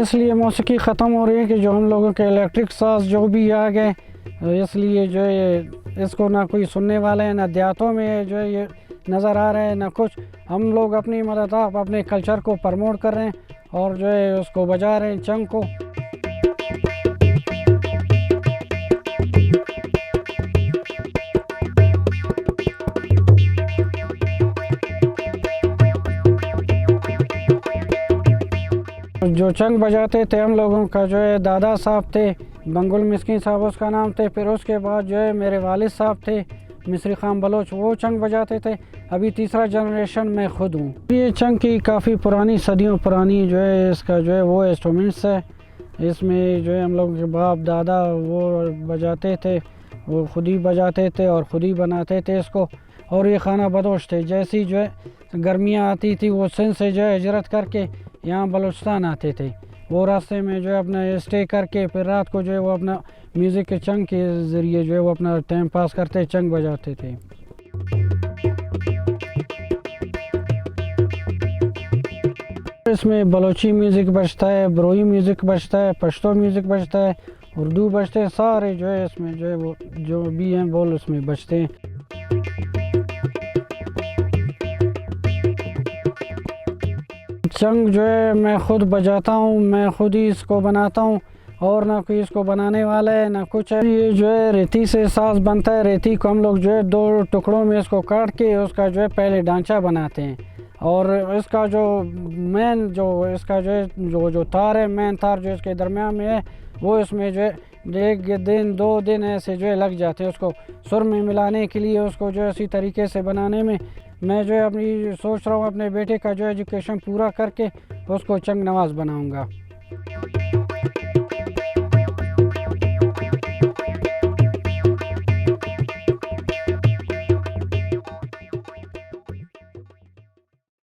इसलिए मौसीकी ख़त्म हो रही है कि जो हम लोगों के इलेक्ट्रिक साज जो भी आ गए, इसलिए जो है इसको ना कोई सुनने वाला है, ना देहातों में जो है ये नज़र आ रहा है ना कुछ। हम लोग अपनी मदद आप अपने कल्चर को प्रमोट कर रहे हैं और जो है उसको बजा रहे हैं चंग को। जो चंग बजाते थे हम लोगों का जो है दादा साहब थे, बंगुल मिस्किन साहब उसका नाम थे। फिर उसके बाद जो है मेरे वालिद साहब थे मिस्री खान बलोच, वो चंग बजाते थे। अभी तीसरा जनरेशन मैं खुद हूँ। ये चंग की काफ़ी पुरानी, सदियों पुरानी जो है इसका जो है वो इंस्ट्रूमेंट्स है। इसमें जो है हम लोग के बाप दादा वो बजाते थे, वो खुद ही बजाते थे और ख़ुद ही बनाते थे इसको। और ये खाना बदोश थे। जैसी जो है गर्मियाँ आती थी वो सिंध से जो है हिजरत करके यहाँ बलूचिस्तान आते थे। वो रास्ते में जो है अपना स्टे करके फिर रात को जो है वो अपना म्यूज़िक के चंग के ज़रिए जो है वो अपना टाइम पास करते चंग बजाते थे। इसमें बलोची म्यूज़िक बजता है, ब्रोई म्यूज़िक बजता है, पश्तो म्यूज़िक बजता है, उर्दू बजते हैं, सारे जो है इसमें जो है वो जो भी हैं बोल उसमें बजते हैं। चंग जो है मैं खुद बजाता हूँ, मैं खुद ही इसको बनाता हूँ और ना कोई इसको बनाने वाला है ना कुछ है। ये जो है रेती से साज बनता है। रेती को हम लोग जो है दो टुकड़ों में इसको काट के उसका जो है पहले ढांचा बनाते हैं और इसका जो मेन जो इसका जो है जो तार है, मेन तार जो इसके दरमियान में है, वो इसमें जो है 1-2 दिन ऐसे जो है लग जाते हैं उसको सुर में मिलाने के लिए। उसको जो है इसी तरीके से बनाने में मैं जो है अपनी सोच रहा हूँ अपने बेटे का जो एजुकेशन पूरा करके उसको चंग नवाज़ बनाऊँगा।